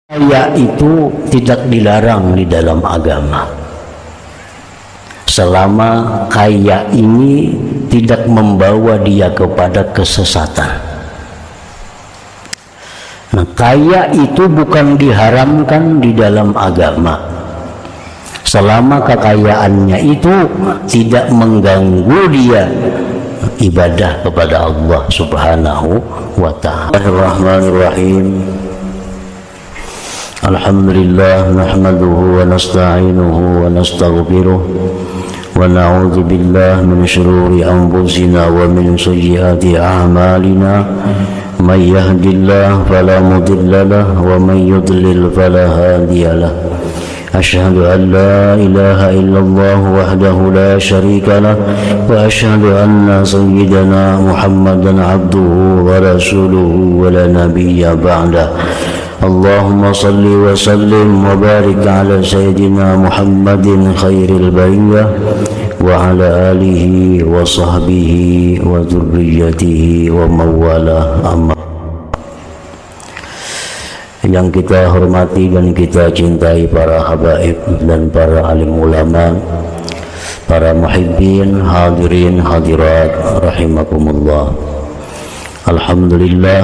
Kaya itu tidak dilarang di dalam agama, selama kaya ini tidak membawa dia kepada kesesatan. Nah, kaya itu bukan diharamkan di dalam agama, selama kekayaannya itu tidak mengganggu dia ibadah kepada Allah Subhanahu wa ta'ala. Bismillahirrahmanirrahim. Alhamdulillah nahmaduhu wa nasta'inuhu wa nastaghfiruh wa na'udzu billahi min shururi anfusina wa min sayyiati a'malina. May yahdihillahu fala mudilla lahu wa may yudlil fala hadiya lahu. Asyhadu an la ilaha illallah wahdahu la syarika lah wa asyhadu anna sayyidana Muhammadan abduhu wa rasuluhu wa la nabiyya ba'dah. Allahumma salli wa sallim wa barik ala sayyidina Muhammadin khairil bariyah wa ala alihi wa sahbihi wa dzurriyyatihi wa mawalah. Amma yang kita hormati dan kita cintai para habaib dan para alim ulama, para muhibbin, hadirin hadirat rahimakumullah. Alhamdulillah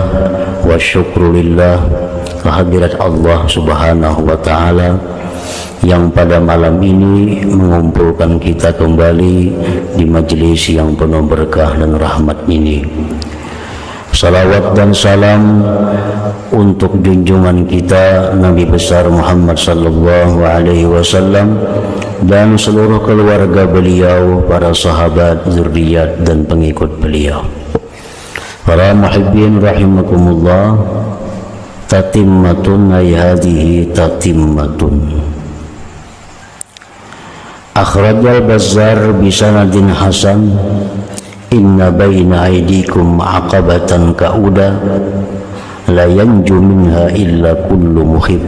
wa syukrulillah, kehadirat Allah Subhanahu wa ta'ala yang pada malam ini mengumpulkan kita kembali di majelis yang penuh berkah dan rahmat ini. Salawat dan salam untuk junjungan kita Nabi besar Muhammad sallallahu alaihi wasallam dan seluruh keluarga beliau, para sahabat, zuriat dan pengikut beliau. Para muhibbin rahimakumullah, tatimmatun ay hadhihi tatimmatun. Akhrajal Bazzar bisanadin hasan, inna baina aydikum aqabatan ka'uda la yanju minha illa kullu muhib.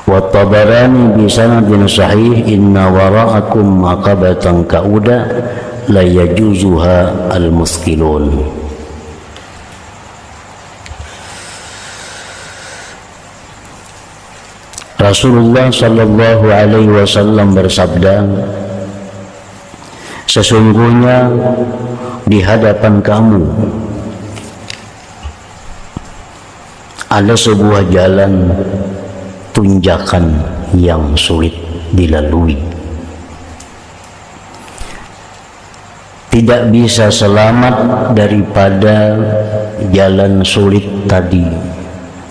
Wa Tabarani bisanadin sahih, inna wara'akum aqabatan ka'uda la yajuzuha al-muskilun. Rasulullah sallallahu alaihi wasallam bersabda, sesungguhnya di hadapan kamu ada sebuah jalan tunjakan yang sulit dilalui. Tidak bisa selamat daripada jalan sulit tadi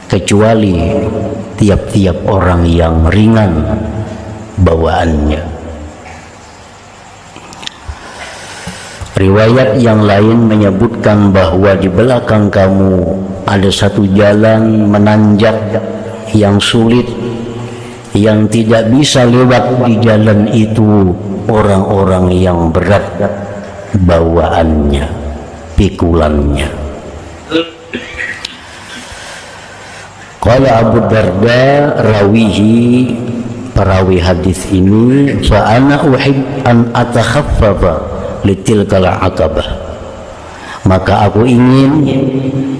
kecuali tiap-tiap orang yang ringan bawaannya. Riwayat yang lain menyebutkan bahwa di belakang kamu ada satu jalan menanjak yang sulit, yang tidak bisa lewat di jalan itu orang-orang yang berat bawaannya, pikulannya. Qala Abu Darda rawihi, perawi hadis ini, fa ana uhib an atakhaffafa litilkal aqabah, maka aku ingin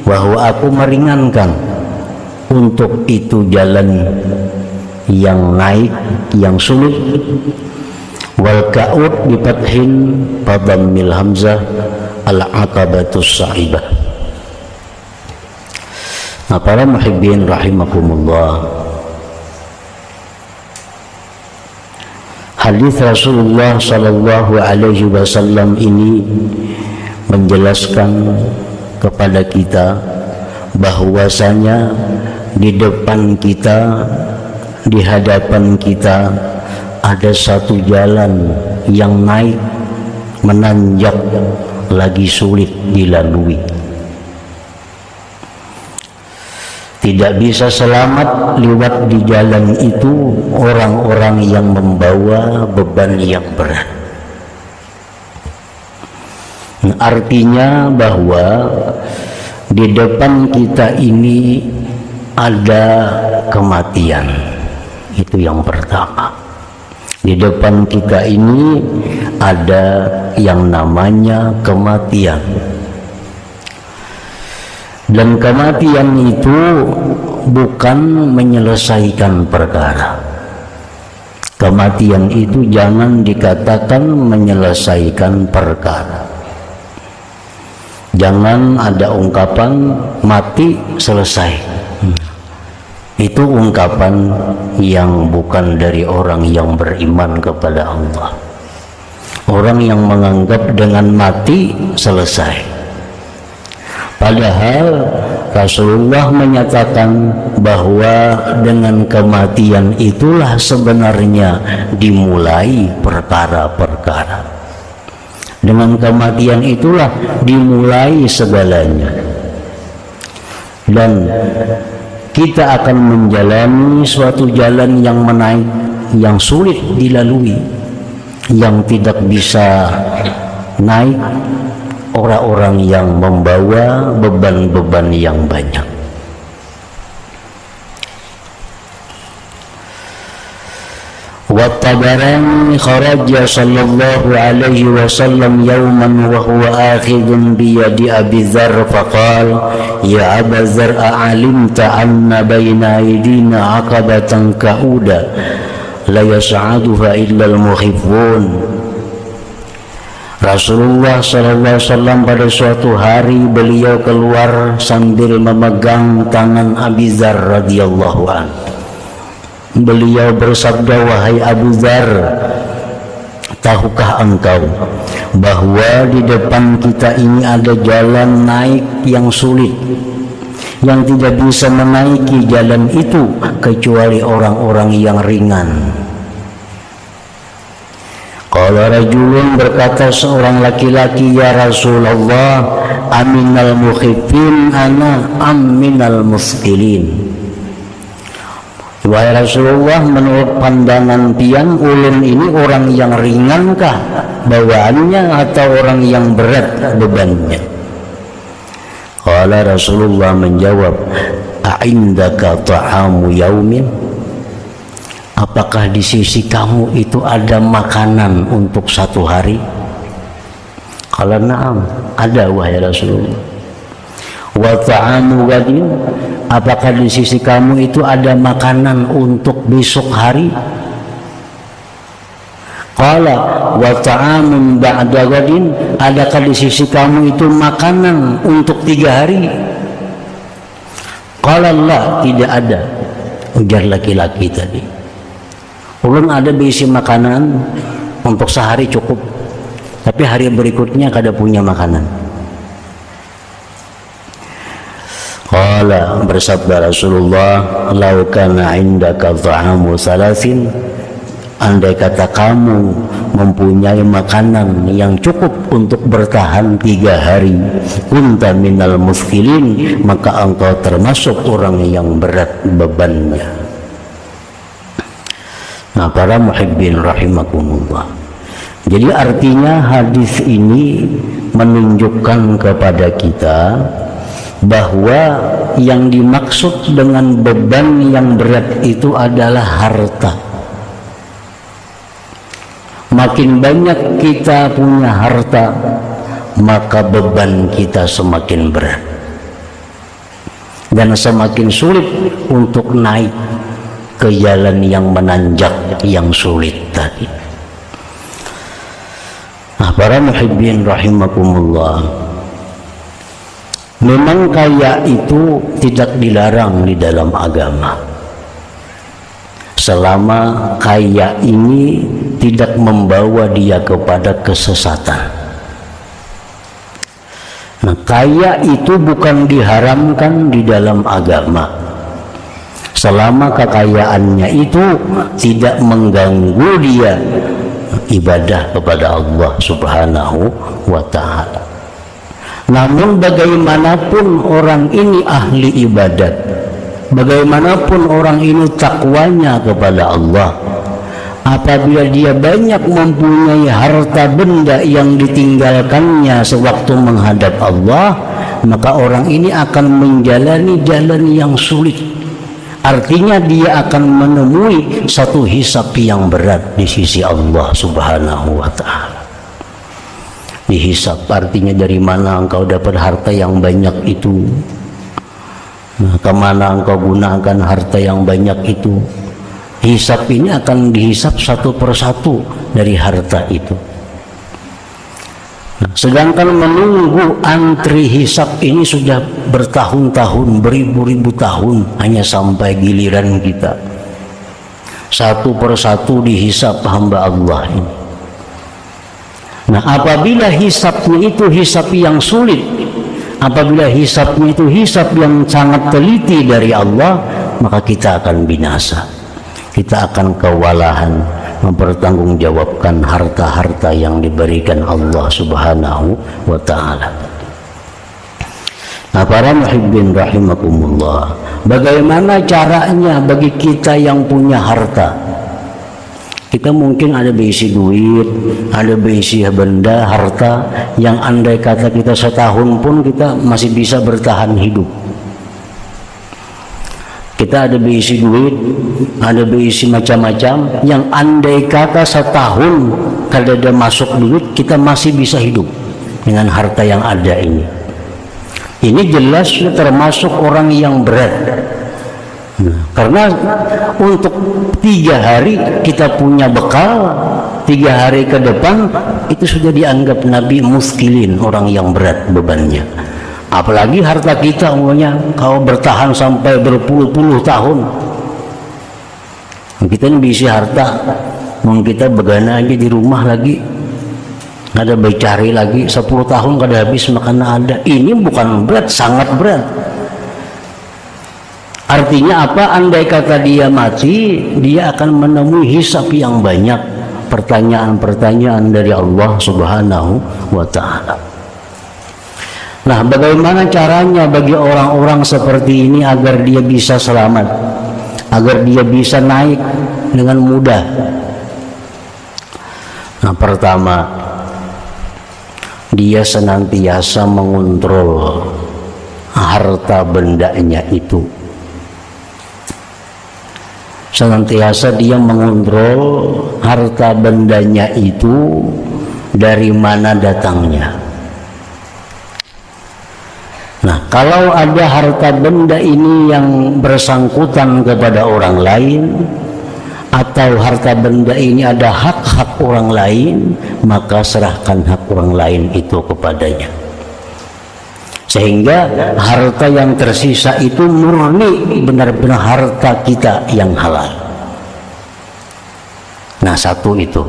bahwa aku meringankan untuk itu jalan yang naik, yang sulit. Wal ka'ud bi fathin fadammil hamzah al aqabatus sa'ibah. Nah, para muhibbin rahimakumullah, hadis Rasulullah sallallahu alaihi wasallam ini menjelaskan kepada kita bahwasanya di depan kita, di hadapan kita ada satu jalan yang naik, menanjak, lagi sulit dilalui. Tidak bisa selamat lewat di jalan itu orang-orang yang membawa beban yang berat. Artinya bahwa di depan kita ini ada kematian. Itu yang pertama. Di depan kita ini ada yang namanya kematian. Dan kematian itu bukan menyelesaikan perkara. Kematian itu jangan dikatakan menyelesaikan perkara. Jangan ada ungkapan mati selesai. Itu ungkapan yang bukan dari orang yang beriman kepada Allah. Orang yang menganggap dengan mati selesai. Padahal Rasulullah menyatakan bahwa dengan kematian itulah sebenarnya dimulai perkara-perkara. Dengan kematian itulah dimulai segalanya. Dan kita akan menjalani suatu jalan yang menaik, yang sulit dilalui, yang tidak bisa naik orang-orang yang membawa beban-beban yang banyak. Wat-Tabarani kharaja sallallahu alaihi wasallam yawman wa huwa akhidun bi yadi Abi Dzar faqala ya Aba Dzar a'alimta anna baina aydina 'aqabatan ka'uda la yas'aduha illa al-muhibbun. Rasulullah SAW pada suatu hari beliau keluar sambil memegang tangan Abi Dzar radhiyallahu an. Beliau bersabda, wahai Abu Dzar, tahukah engkau bahwa di depan kita ini ada jalan naik yang sulit, yang tidak bisa menaiki jalan itu kecuali orang-orang yang ringan. Qala rajulun, berkata seorang laki-laki, ya Rasulullah, aminal mukhifin ana aminal musqilin. Wahai Rasulullah, menurut pandangan tiang ulun ini orang yang ringankah bawaannya atau orang yang berat bebannya? Qala Rasulullah menjawab, a'indaka ta'amu yaumin? Apakah di sisi kamu itu ada makanan untuk satu hari? Qala na'am, ada wahai Rasulullah. Wa ta'amu gadin? Apakah di sisi kamu itu ada makanan untuk besok hari? Qala wa ta'amun ba'da gadin? Adakah di sisi kamu itu makanan untuk 3 hari? Qala la, tidak ada, ujar laki-laki tadi. Ulun ada berisi makanan untuk sehari cukup, tapi hari berikutnya kada punya makanan. Qala, bersabda Rasulullah, lau kana indaka ta'amu salasin, andai kata kamu mempunyai makanan yang cukup untuk bertahan 3 hari, kunta minal muskilin, maka engkau termasuk orang yang berat bebannya. Nah, para muhibbin rahimakumullah. Jadi artinya hadis ini menunjukkan kepada kita bahwa yang dimaksud dengan beban yang berat itu adalah harta. Makin banyak kita punya harta, maka beban kita semakin berat dan semakin sulit untuk naik ke jalan yang menanjak yang sulit tadi. Nah, para muhibbin rahimakumullah, memang kaya itu tidak dilarang di dalam agama, selama kaya ini tidak membawa dia kepada kesesatan. Nah, kaya itu bukan diharamkan di dalam agama, selama kekayaannya itu tidak mengganggu dia ibadah kepada Allah Subhanahu wa ta'ala. Namun bagaimanapun orang ini ahli ibadat, bagaimanapun orang ini takwanya kepada Allah, apabila dia banyak mempunyai harta benda yang ditinggalkannya sewaktu menghadap Allah, maka orang ini akan menjalani jalan yang sulit. Artinya dia akan menemui satu hisab yang berat di sisi Allah Subhanahu wa ta'ala. Dihisab artinya dari mana engkau dapat harta yang banyak itu, Nah, kemana engkau gunakan harta yang banyak itu? Hisab ini akan dihisab satu persatu dari harta itu. Nah, sedangkan menunggu antri hisab ini sudah bertahun-tahun, beribu-ribu tahun, hanya sampai giliran kita. Satu persatu dihisab hamba Allah ini. Nah, apabila hisabnya itu hisab yang sulit, apabila hisabnya itu hisab yang sangat teliti dari Allah, maka kita akan binasa. Kita akan kewalahan mempertanggungjawabkan harta-harta yang diberikan Allah Subhanahu wa ta'ala. Nah, para muhibbin rahimakumullah, bagaimana caranya bagi kita yang punya harta? Kita mungkin ada berisi duit, ada berisi benda, harta yang andai kata kita setahun pun kita masih bisa bertahan hidup. Kita ada berisi duit, ada berisi macam-macam yang andai kata setahun kalau ada masuk duit kita masih bisa hidup dengan harta yang ada ini. Ini jelas termasuk orang yang berat. Nah, karena untuk 3 hari kita punya bekal, 3 hari ke depan itu sudah dianggap Nabi muskilin, orang yang berat bebannya. Apalagi harta kita umumnya kalau bertahan sampai berpuluh-puluh tahun. Kita ini bisa harta, mau kita begana aja di rumah lagi, ada bercari lagi 10 tahun kada habis makanan ada. Ini bukan berat, sangat berat. Artinya apa? Andai kata dia mati, dia akan menemui hisab yang banyak, pertanyaan-pertanyaan dari Allah Subhanahu wa ta'ala. Nah, bagaimana caranya bagi orang-orang seperti ini agar dia bisa selamat, agar dia bisa naik dengan mudah? Nah, pertama, dia senantiasa mengontrol harta bendanya itu. Senantiasa dia mengontrol harta bendanya itu dari mana datangnya. Nah, kalau ada harta benda ini yang bersangkutan kepada orang lain, atau harta benda ini ada hak-hak orang lain, maka serahkan hak orang lain itu kepadanya. Sehingga harta yang tersisa itu murni benar-benar harta kita yang halal. Nah, satu itu.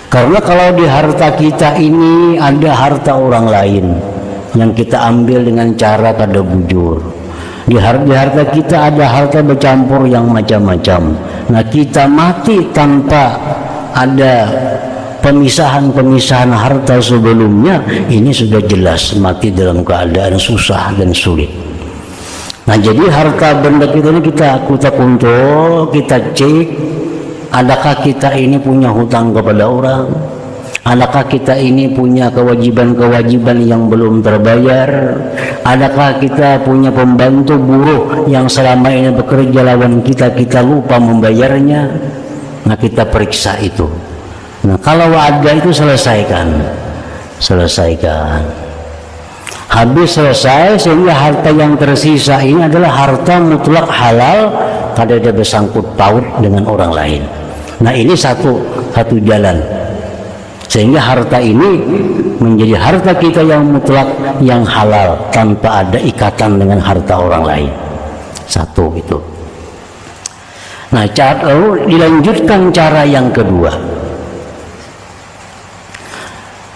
Karena kalau di harta kita ini ada harta orang lain yang kita ambil dengan cara kada bujur. Di harta kita ada harta bercampur yang macam-macam. Nah, kita mati tanpa ada pemisahan-pemisahan harta sebelumnya, ini sudah jelas mati dalam keadaan susah dan sulit. Nah, jadi harta benda kita ini kita kontrol, kita cek, adakah kita ini punya hutang kepada orang, adakah kita ini punya kewajiban-kewajiban yang belum terbayar, adakah kita punya pembantu buruh yang selama ini bekerja lawan kita, kita lupa membayarnya. Nah, kita periksa itu. Nah, kalau ada itu selesaikan. Habis selesai, sehingga harta yang tersisa ini adalah harta mutlak halal, kada ada bersangkut paut dengan orang lain. Nah, ini satu jalan. Sehingga harta ini menjadi harta kita yang mutlak, yang halal, tanpa ada ikatan dengan harta orang lain. Satu itu. Nah, dilanjutkan cara yang kedua.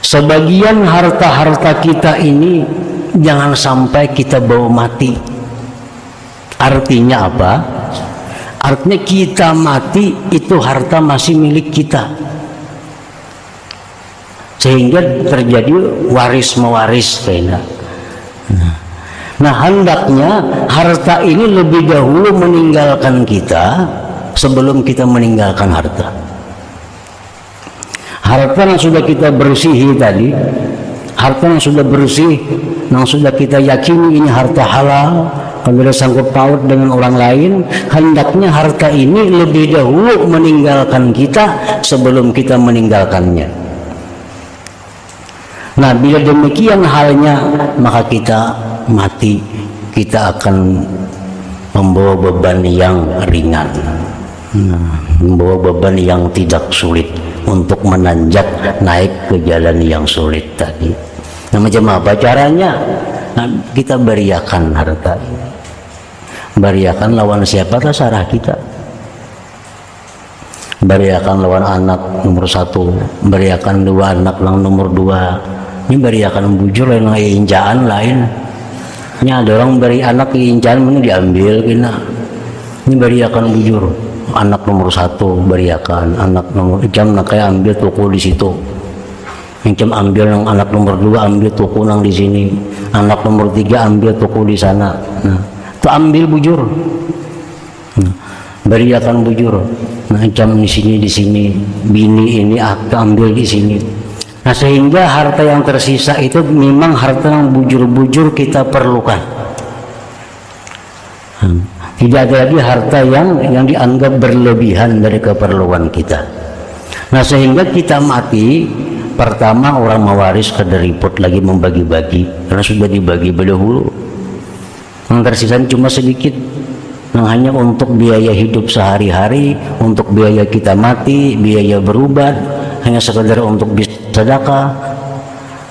Sebagian harta-harta kita ini jangan sampai kita bawa mati. Artinya apa? Artinya kita mati itu harta masih milik kita, sehingga terjadi waris mewaris kayaknya. Nah, hendaknya harta ini lebih dahulu meninggalkan kita sebelum kita meninggalkan harta. Harta yang sudah kita bersihi tadi, harta yang sudah bersih, yang sudah kita yakini ini harta halal, kalau ada sangkut paut dengan orang lain, hendaknya harta ini lebih dahulu meninggalkan kita sebelum kita meninggalkannya. Nah, bila demikian halnya, maka kita mati kita akan membawa beban yang ringan, membawa beban yang tidak sulit untuk menanjak naik ke jalan yang sulit tadi. Nah, macam apa caranya? Nah, kita beriakan harta ini. Beriakan lawan siapa? Terserah kita. Beriakan lawan anak nomor 1, beriakan 2 anak lang nomor 2. Ini beriakan bujur lain injaan lain. Ini ada orang beri anak injaan ini diambil kena. Ini beriakan bujur. Anak nomor 1 beriakan, anak nomor jam nak kayak ambil toko di situ. Jam ambil yang anak nomor 2 ambil toko nang di sini. Anak nomor 3 ambil toko di sana. Nah, itu ambil bujur. Nah, beriakan bujur. Nah, jam di sini, bini ini ambil di sini. Nah, sehingga harta yang tersisa itu memang harta yang bujur-bujur kita perlukan. Tidak ada lagi harta yang dianggap berlebihan dari keperluan kita. Nah, sehingga kita mati, pertama orang mewaris kada ribut lagi membagi-bagi karena sudah dibagi dahulu. Yang tersisa cuma sedikit. Yang hanya untuk biaya hidup sehari-hari, untuk biaya kita mati, biaya berubat, hanya sekedar untuk bisa sedekah.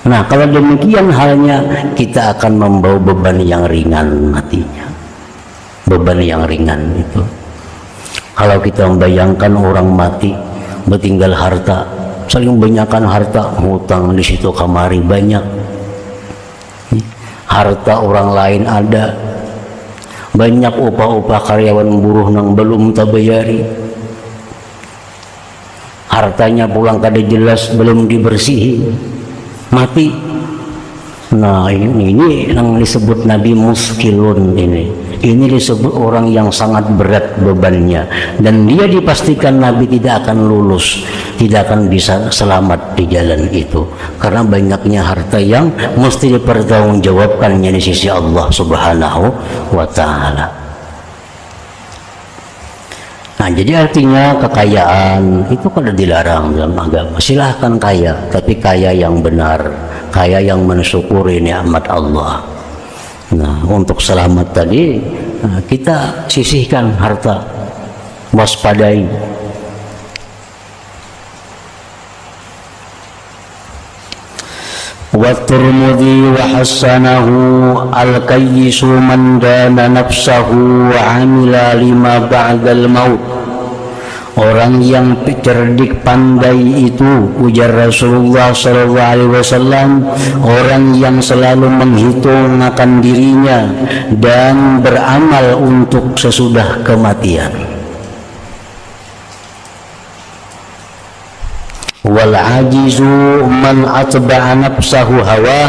Nah, kalau demikian halnya, kita akan membawa beban yang ringan matinya. Beban yang ringan itu. Kalau kita membayangkan orang mati, bertinggal harta, saling banyakkan harta, hutang di situ kamari banyak. Harta orang lain ada. Banyak upah-upah karyawan buruh nang belum terbayari. Hartanya pulang kada jelas, belum dibersihi, mati. Nah, ini yang disebut Nabi muskilun ini. Ini disebut orang yang sangat berat bebannya, dan dia dipastikan Nabi tidak akan lulus, tidak akan bisa selamat di jalan itu karena banyaknya harta yang mesti dipertanggungjawabkannya di sisi Allah Subhanahu wa taala. Nah, jadi artinya kekayaan itu kada dilarang dalam agama. Silahkan kaya, tapi kaya yang benar, kaya yang mensyukuri nikmat Allah. Nah, untuk selamat tadi, kita sisihkan harta, waspadai. Wa Tirmidzi wa hasanahu al-kayyisu man dana nafsahu wa amila lima ba'dal maut. Orang yang cerdik pandai itu, ujar Rasulullah SAW, orang yang selalu menghitung akan dirinya dan beramal untuk sesudah kematian. Wal ajizu man atba'a nafsahu hawa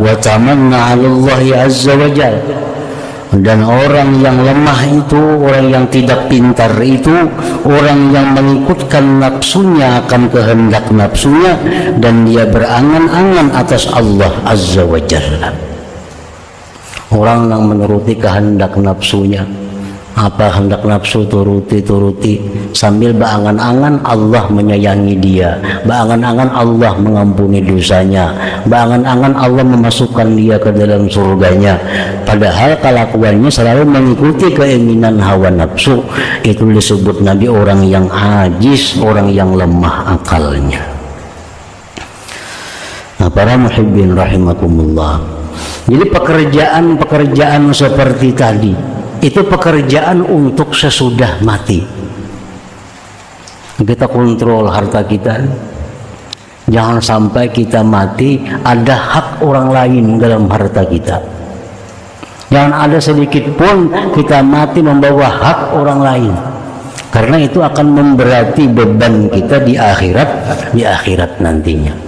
wa tamanna 'ala Allah azza wa jalla. Dan orang yang lemah itu, orang yang tidak pintar itu, orang yang mengikutkan nafsunya akan kehendak nafsunya, dan dia berangan-angan atas Allah azza wa jalla. Orang yang menuruti kehendak nafsunya, apa hendak nafsu turuti sambil berangan-angan Allah menyayangi dia, berangan-angan Allah mengampuni dosanya, berangan-angan Allah memasukkan dia ke dalam surganya, padahal kelakuannya selalu mengikuti keinginan hawa nafsu. Itu disebut Nabi orang yang ajis, orang yang lemah akalnya. Nah, para muhibbin rahimakumullah, jadi pekerjaan seperti tadi itu pekerjaan untuk sesudah mati. Kita kontrol harta kita, jangan sampai kita mati ada hak orang lain dalam harta kita. Jangan ada sedikit pun kita mati membawa hak orang lain, karena itu akan memberati beban kita di akhirat nantinya.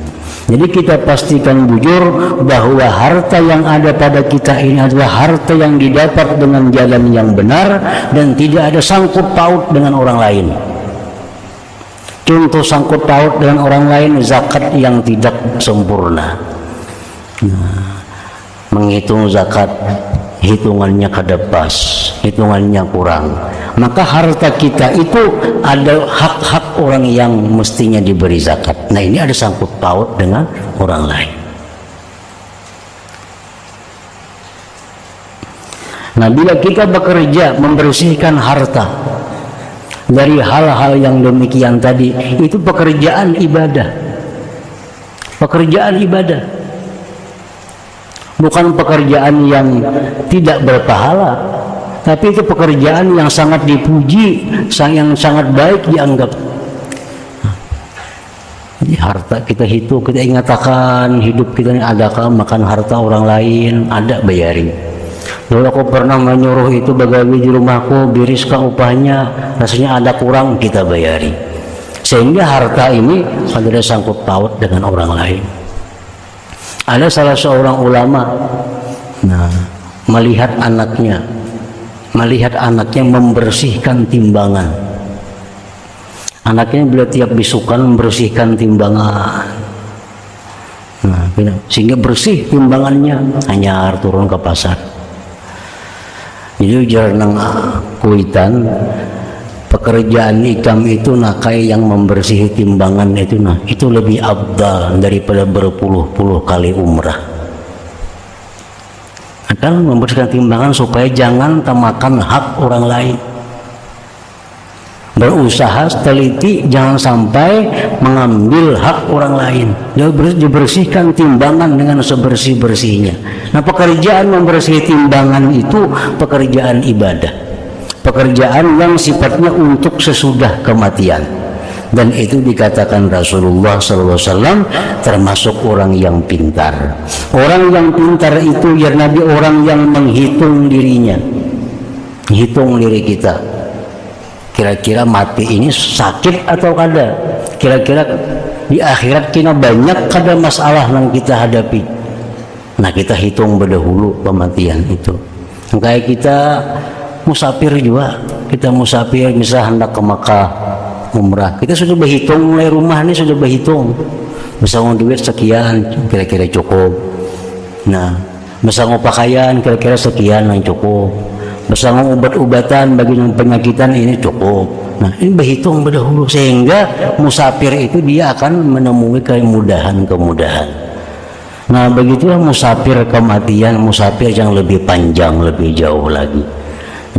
Jadi kita pastikan bujur bahwa harta yang ada pada kita ini adalah harta yang didapat dengan jalan yang benar dan tidak ada sangkut paut dengan orang lain. Contoh sangkut paut dengan orang lain, zakat yang tidak sempurna. Nah, menghitung zakat, hitungannya kada pas, hitungannya kurang. Maka harta kita itu ada hak-hak orang yang mestinya diberi zakat. Nah, ini ada sangkut paut dengan orang lain. Nah, bila kita bekerja membersihkan harta dari hal-hal yang demikian tadi, itu pekerjaan ibadah. Pekerjaan ibadah. Bukan pekerjaan yang tidak berpahala, tapi itu pekerjaan yang sangat dipuji, yang sangat baik dianggap. Jadi harta kita hitung, kita ingatakan hidup kita ini adakah makan harta orang lain, ada bayarin. Dulu aku pernah menyuruh itu begawi di rumahku, biriskah upahnya, rasanya ada kurang, kita bayari. Sehingga harta ini ada sangkut paut dengan orang lain. Ada salah seorang ulama, melihat anaknya membersihkan timbangan. Anaknya bila tiap bisukan membersihkan timbangan. Sehingga bersih timbangannya, hanya turun ke pasar. Jadi jarang kuitan pekerjaan ikam itu kayak yang membersih timbangan itu lebih afdal daripada berpuluh-puluh kali umrah. Akan membersihkan timbangan supaya jangan termakan hak orang lain. Berusaha teliti jangan sampai mengambil hak orang lain. Dibersihkan timbangan dengan sebersih-bersihnya. Nah, pekerjaan membersih timbangan itu pekerjaan ibadah, pekerjaan yang sifatnya untuk sesudah kematian. Dan itu dikatakan Rasulullah SAW termasuk orang yang pintar. Orang yang pintar itu ya Nabi, orang yang menghitung dirinya, hitung diri kita. Kira-kira mati ini sakit atau kada? Kira-kira di akhirat kita banyak kada masalah yang kita hadapi. Nah, kita hitung berdahulu kematian itu. Kayak kita musafir juga. Kita musafir misalnya hendak ke Makkah umrah. Kita sudah berhitung mulai rumah ini sudah berhitung. Misalnya duit sekian kira-kira cukup. Nah, misalnya pakaian kira-kira sekian yang cukup. Bersama obat-obatan bagi yang penyakitan ini cukup. Nah, ini berhitung berdahulu sehingga musafir itu dia akan menemui kemudahan-kemudahan. Nah, begitulah musafir kematian, musafir yang lebih panjang, lebih jauh lagi.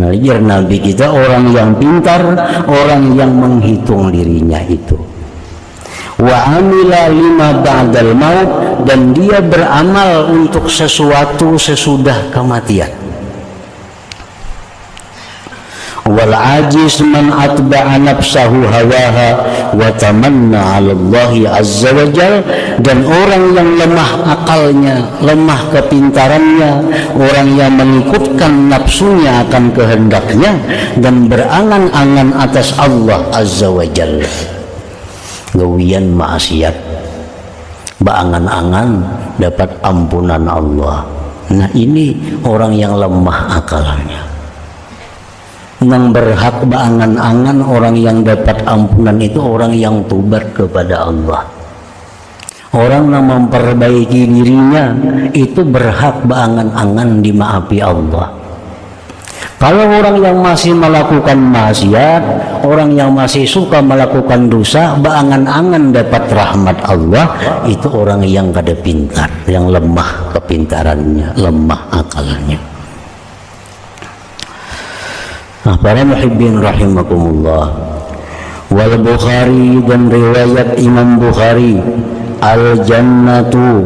Nah, jadi Nabi kita orang yang pintar, orang yang menghitung dirinya itu. Wa amila lima ba'dal maut, dan dia beramal untuk sesuatu sesudah kematian. Wal ajiz man atba'a nafsahu hawaha wa tamanna 'ala Allah azza wa jalla, dan orang yang lemah akalnya, lemah kepintarannya, orang yang mengikutkan nafsunya akan kehendaknya dan berangan-angan atas Allah azza wa jalla. Gawian maksiat, beangan-angan dapat ampunan Allah. Nah, ini orang yang lemah akalnya. Yang berhak beangan-angan orang yang dapat ampunan itu orang yang tobat kepada Allah. Orang yang memperbaiki dirinya itu berhak beangan-angan dimaafi Allah. Kalau orang yang masih melakukan maksiat, orang yang masih suka melakukan dosa, beangan-angan dapat rahmat Allah, itu orang yang kada pintar, yang lemah kepintarannya, lemah akalnya. Nah, para muhibbin rahimakumullah, wal Bukhari, dan riwayat Imam Bukhari, al jannatu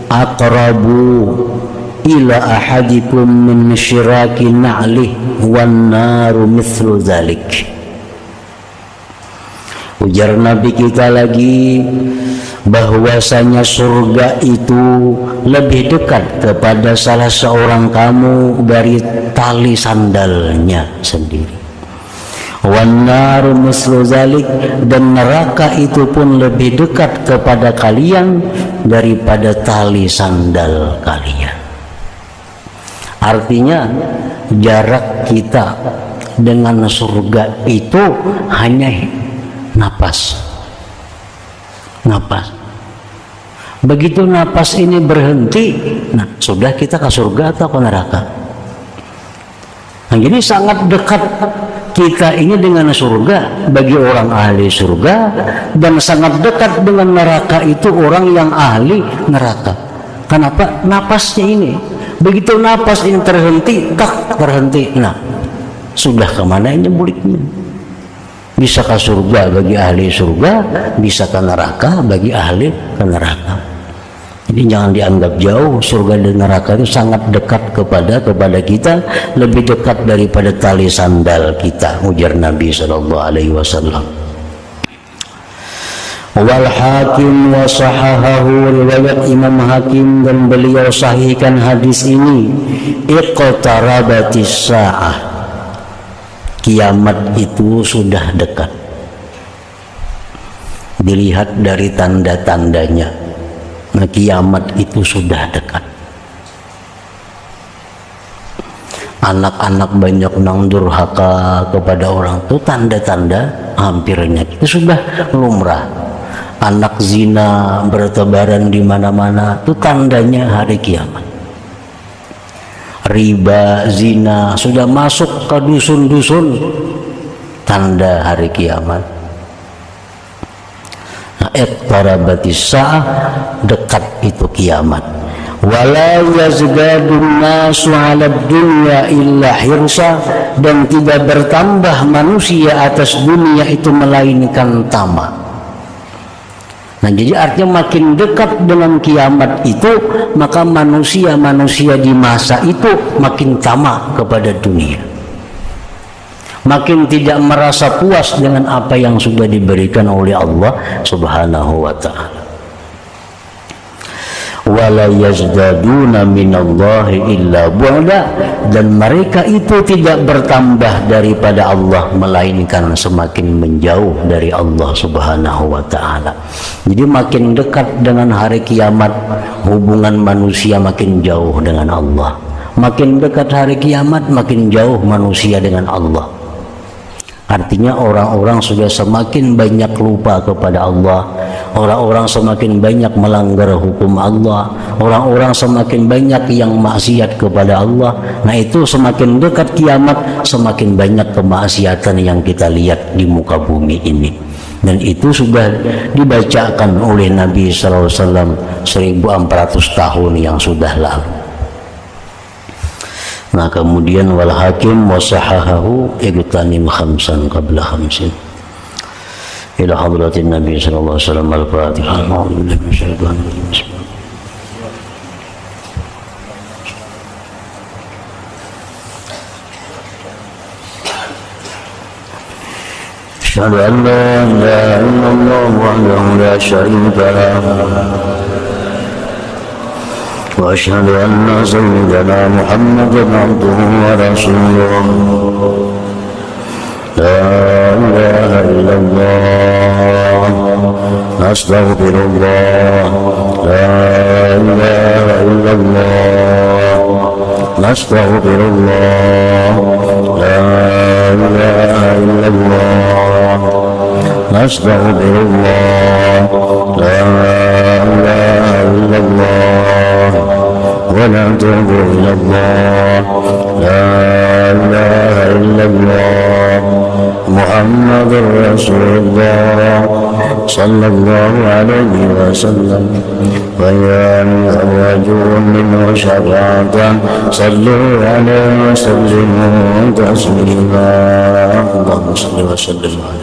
aqrabu ila ahadikum min syiraki na'lih wan naru mithlu dzalik. Ujar Nabi kita lagi bahwasanya surga itu lebih dekat kepada salah seorang kamu dari tali sandalnya sendiri. Wan naru mislu zalik, dan neraka itu pun lebih dekat kepada kalian daripada tali sandal kalian. Artinya jarak kita dengan surga itu hanya napas. Begitu napas ini berhenti, nah sudah kita ke surga atau ke neraka. Nah, jadi sangat dekat kita ini dengan surga bagi orang ahli surga, dan sangat dekat dengan neraka itu orang yang ahli neraka. Kenapa? Napasnya ini. Begitu napas ini terhenti, tak terhenti. Nah, sudah kemana ini buliknya? Bisa ke surga bagi ahli surga, bisa ke neraka bagi ahli neraka. Jadi jangan dianggap jauh. Surga dan neraka itu sangat dekat kepada kita, lebih dekat daripada tali sandal kita, ujar Nabi SAW. Wal Hakim wa sahahahu, riwayat Imam Hakim dan beliau sahihkan hadis ini. Iqtarabatis sa'ah, kiamat itu sudah dekat. Dilihat dari tanda-tandanya, nah kiamat itu sudah dekat. Anak-anak banyak nang durhaka kepada orang itu tanda-tanda hampirnya itu sudah lumrah. Anak zina bertebaran di mana-mana, itu tandanya hari kiamat. Riba, zina sudah masuk ke dusun-dusun, tanda hari kiamat. Nah, iqtarabatis sa'ah, dekat itu kiamat. Wala yazdadun nasu 'ala dunya illa hirsa, dan tidak bertambah manusia atas dunia itu melainkan tamak. Nah, jadi artinya makin dekat dengan kiamat itu, maka manusia-manusia di masa itu makin tamak kepada dunia, makin tidak merasa puas dengan apa yang sudah diberikan oleh Allah Subhanahu wa ta'ala. Wala yazdaduna minallahi illa bu'da, dan mereka itu tidak bertambah daripada Allah melainkan semakin menjauh dari Allah Subhanahu wa ta'ala. Jadi makin dekat dengan hari kiamat, hubungan manusia makin jauh dengan Allah. Makin dekat hari kiamat, makin jauh manusia dengan Allah. Artinya orang-orang sudah semakin banyak lupa kepada Allah, orang-orang semakin banyak melanggar hukum Allah, orang-orang semakin banyak yang maksiat kepada Allah. Nah, itu semakin dekat kiamat, semakin banyak kemaksiatan yang kita lihat di muka bumi ini. Dan itu sudah dibacakan oleh Nabi SAW 1400 tahun yang sudah lalu. Nah, kemudian wal Hakim wa sahahahu igtanim khamsan qabla khamsin. Ila hadratin Nabi sallallahu alaihi wasallam. Al-Fatihah. A'udzubillahi minasyaitonir rajim. Asyhadu an la ilaha illallah wahdahu la syarika lahu وأشهد أن سيدنا محمدا عبده ورسوله. لا إله إلا الله نستغفر الله. لا إله إلا الله نستغفر الله. لا إله إلا الله نستغفر الله. لا إله إلا الله ونتوب إلى الله. لا إله إلا الله محمد رسول الله صلى الله عليه وسلم. ويا أرجو منه شفاعة صلوا عليه وسلموا تسليما. اللهم صل وسلم.